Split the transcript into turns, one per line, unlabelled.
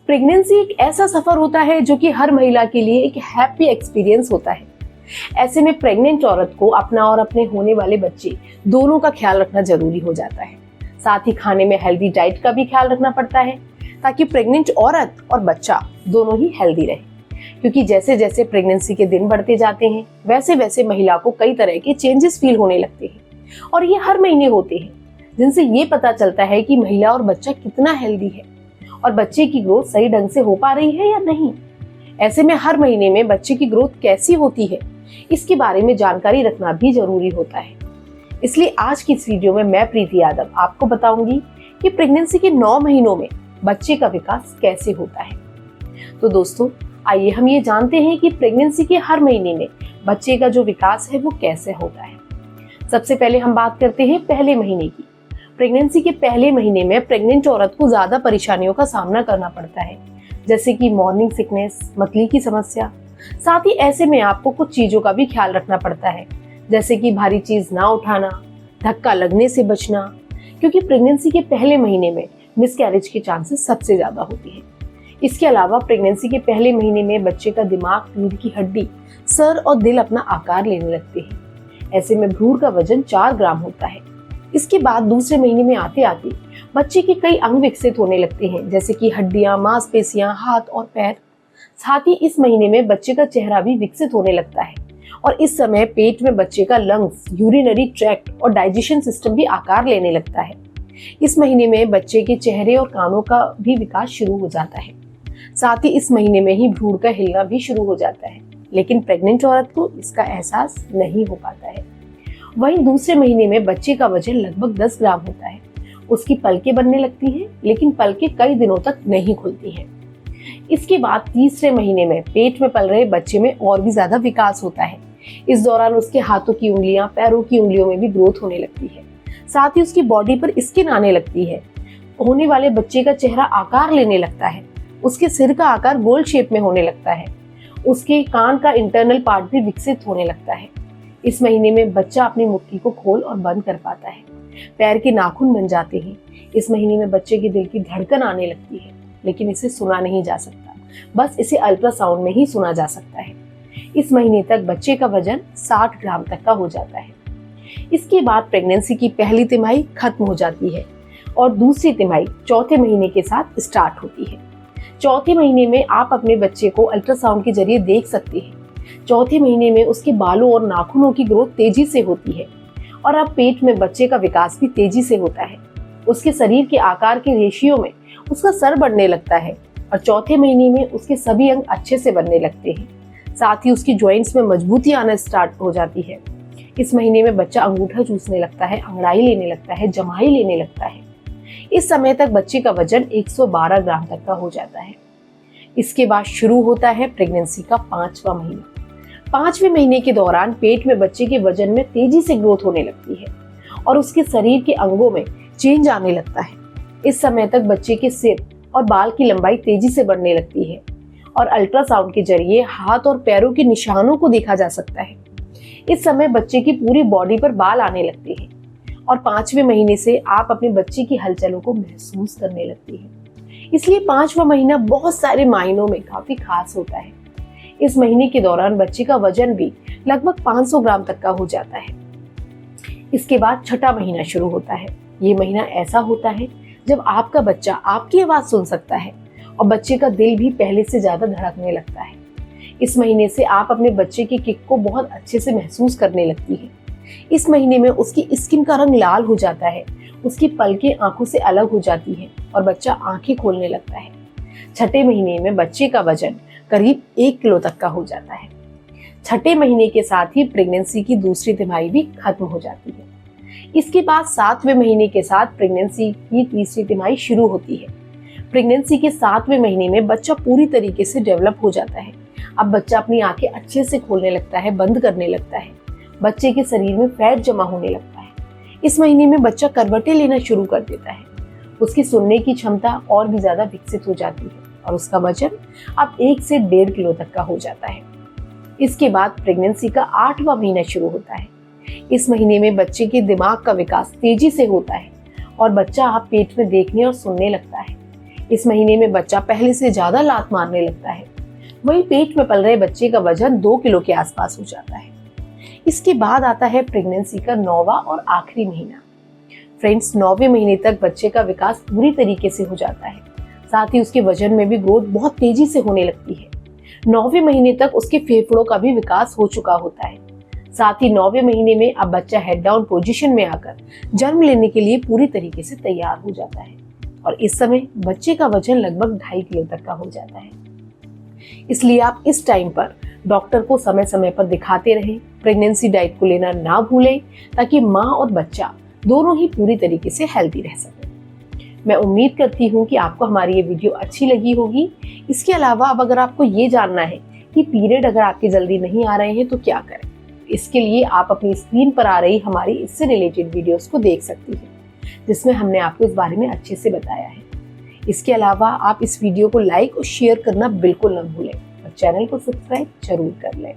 Pregnancy एक ऐसा सफर होता है जो कि हर महिला के लिए एक हैप्पी एक्सपीरियंस होता है। ऐसे में प्रेग्नेंट औरत को अपना और अपने होने वाले बच्चे दोनों का ख्याल रखना जरूरी हो जाता है। साथ ही खाने में हेल्दी डाइट का भी ख्याल रखना पड़ता है ताकि प्रेग्नेंट औरत और बच्चा दोनों ही हेल्दी रहे। क्योंकि जैसे जैसे प्रेगनेंसी के दिन बढ़ते जाते हैं वैसे वैसे महिला को कई तरह के चेंजेस फील होने लगते हैं और ये हर महीने होते हैं, जिनसे ये पता चलता है कि महिला और बच्चा कितना हेल्दी है और बच्चे की ग्रोथ सही ढंग से हो पा रही है या नहीं। ऐसे में हर महीने में बच्चे की ग्रोथ कैसी होती है इसके बारे में जानकारी रखना भी जरूरी होता है। इसलिए आज की इस वीडियो में मैं प्रीति यादव आपको बताऊंगी कि प्रेगनेंसी के 9 महीनों में बच्चे का विकास कैसे होता है। तो दोस्तों आइए हम ये जानते हैं कि प्रेगनेंसी के हर महीने में बच्चे का जो विकास है वो कैसे होता है। सबसे पहले हम बात करते हैं पहले महीने की। प्रेगनेंसी के पहले महीने में प्रेग्नेंट औरत को ज्यादा परेशानियों का सामना करना पड़ता है, जैसे कि मॉर्निंग सिकनेस, मतली की समस्या। साथ ही ऐसे में आपको कुछ चीजों का भी ख्याल रखना पड़ता है, जैसे कि भारी चीज ना उठाना, धक्का लगने से बचना, क्योंकि प्रेगनेंसी के पहले महीने में मिसकैरेज के चांसेस सबसे ज्यादा होते हैं। इसके अलावा प्रेगनेंसी के पहले महीने में बच्चे का दिमाग, रीढ़ की हड्डी, सर और दिल अपना आकार लेने लगते हैं। ऐसे में भ्रूण का वजन 4 ग्राम होता है। इसके बाद दूसरे महीने में आते आते बच्चे के कई अंग विकसित होने लगते हैं, जैसे कि हड्डियां, मांसपेशियां, हाथ और पैर। साथ ही इस महीने में बच्चे का चेहरा भी विकसित होने लगता है और इस समय पेट में बच्चे का लंग्स, यूरिनरी ट्रैक्ट और डाइजेशन सिस्टम भी आकार लेने लगता है। इस महीने में बच्चे के चेहरे और कानों का भी विकास शुरू हो जाता है। साथ ही इस महीने में ही भ्रूण का हिलना भी शुरू हो जाता है, लेकिन प्रेग्नेंट औरत को इसका एहसास नहीं हो पाता है। वहीं दूसरे महीने में बच्चे का वजन लगभग 10 ग्राम होता है। उसकी पलकें बनने लगती हैं, लेकिन पलकें कई दिनों तक नहीं खुलती हैं। इसके बाद तीसरे महीने में पेट में पल रहे बच्चे में और भी ज्यादा विकास होता है। इस दौरान उसके हाथों की उंगलियां, पैरों की उंगलियों में भी ग्रोथ होने लगती है। साथ ही उसकी बॉडी पर स्किन आने लगती है। होने वाले बच्चे का चेहरा आकार लेने लगता है। उसके सिर का आकार गोल शेप में होने लगता है। उसके कान का इंटरनल पार्ट भी विकसित होने लगता है। इस महीने में बच्चा अपनी मुट्ठी को खोल और बंद कर पाता है। पैर के नाखून बन जाते हैं। इस महीने में बच्चे के दिल की धड़कन आने लगती है, लेकिन इसे सुना नहीं जा सकता, बस इसे अल्ट्रासाउंड में ही सुना जा सकता है। इस महीने तक बच्चे का वजन 60 ग्राम तक का हो जाता है। इसके बाद प्रेगनेंसी की पहली तिमाही खत्म हो जाती है और दूसरी तिमाही चौथे महीने के साथ स्टार्ट होती है। चौथे महीने में आप अपने बच्चे को अल्ट्रासाउंड के जरिए देख सकते हैं। चौथे महीने में उसके बालों और नाखूनों की ग्रोथ तेजी से होती है और अब पेट में बच्चे का विकास भी तेजी से होता है। उसके शरीर के आकार के रेशियो में उसका सर बढ़ने लगता है और चौथे महीने में उसके सभी अंग अच्छे से बनने लगते हैं। साथ ही उसकी जॉइंट्स में मजबूती आना स्टार्ट हो जाती है। इस महीने में बच्चा अंगूठा चूसने लगता है, अंगड़ाई लेने लगता है, जमाई लेने लगता है। इस समय तक बच्चे का वजन 112 ग्राम तक का हो जाता है। इसके बाद शुरू होता है प्रेगनेंसी का 5वां महीना। 5वें महीने के दौरान पेट में बच्चे के वजन में तेजी से ग्रोथ होने लगती है और उसके शरीर के अंगों में चेंज आने लगता है। इस समय तक बच्चे के सिर और बाल की लंबाई तेजी से बढ़ने लगती है और अल्ट्रासाउंड के जरिए हाथ और पैरों के निशानों को देखा जा सकता है। इस समय बच्चे की पूरी बॉडी पर बाल आने लगते हैं और 5वें महीने से आप अपने बच्चे की हलचलों को महसूस करने लगती हैं। इसलिए 5वां महीना बहुत सारे मायनों में काफी खास होता है। इस महीने के दौरान बच्चे का वजन भी लगभग 500 ग्राम तक का हो जाता है। इसके बाद छठा महीना शुरू होता है। ये महीना ऐसा होता है जब आपका बच्चा आपकी आवाज सुन सकता है और बच्चे का दिल भी पहले से ज्यादा धड़कने लगता है। इस महीने से आप अपने बच्चे की किक को बहुत अच्छे से महसूस करने लगती है। इस महीने में उसकी स्किन का रंग लाल हो जाता है, उसकी पलकें आंखों से अलग हो जाती है और बच्चा आंखें खोलने लगता है। छठे महीने में बच्चे का वजन करीब 1 किलो तक का हो जाता है। छठे महीने के साथ ही प्रेगनेंसी की दूसरी तिमाही भी खत्म हो जाती है। इसके बाद 7वें महीने के साथ प्रेगनेंसी की तीसरी तिमाही शुरू होती है। प्रेगनेंसी के 7वें महीने में बच्चा पूरी तरीके से डेवलप हो जाता है। अब बच्चा अपनी आंखें अच्छे से खोलने लगता है, बंद करने लगता है। बच्चे के शरीर में फैट जमा होने लगता है। इस महीने में बच्चा करवटें लेना शुरू कर देता है। उसकी सुनने की क्षमता और भी ज्यादा विकसित हो जाती है और उसका वजन अब 1 से 1.5 किलो तक का हो जाता है। इसके बाद प्रेगनेंसी का 8वां महीना शुरू होता है। इस महीने में बच्चे के दिमाग का विकास तेजी से होता है और बच्चा अब पेट में देखने और सुनने लगता है। इस महीने में बच्चा पहले से ज्यादा लात मारने लगता है। वही पेट में पल रहे बच्चे का वजन 2 किलो के आसपास हो जाता है। इसके बाद आता है प्रेगनेंसी का 9वां और आखिरी महीना। फ्रेंड्स, 9वें महीने तक बच्चे का विकास पूरी तरीके से हो जाता है। साथ ही उसके वजन में भी ग्रोथ बहुत तेजी से होने लगती है। 9वें महीने तक उसके फेफड़ों का भी विकास हो चुका होता है। साथ ही 9वें महीने में अब बच्चा हेड डाउन पोजीशन में आकर जन्म लेने के लिए पूरी तरीके से तैयार हो जाता है और इस समय बच्चे का वजन लगभग 2.5 किलो तक का हो जाता है। इसलिए आप इस टाइम पर डॉक्टर को समय समय पर दिखाते रहें। प्रेगनेंसी डाइट को लेना ना भूलें ताकि माँ और बच्चा दोनों ही पूरी तरीके से हेल्दी रह सकें। मैं उम्मीद करती हूँ कि आपको हमारी ये वीडियो अच्छी लगी होगी। इसके अलावा अब अगर आपको ये जानना है कि पीरियड अगर आपके जल्दी नहीं आ रहे हैं तो क्या करें, इसके लिए आप अपनी स्क्रीन पर आ रही हमारी इससे रिलेटेड वीडियोस को देख सकती हैं, जिसमें हमने आपको इस बारे में अच्छे से बताया है। इसके अलावा आप इस वीडियो को लाइक और शेयर करना बिल्कुल न भूलें और चैनल को सब्सक्राइब जरूर कर लें।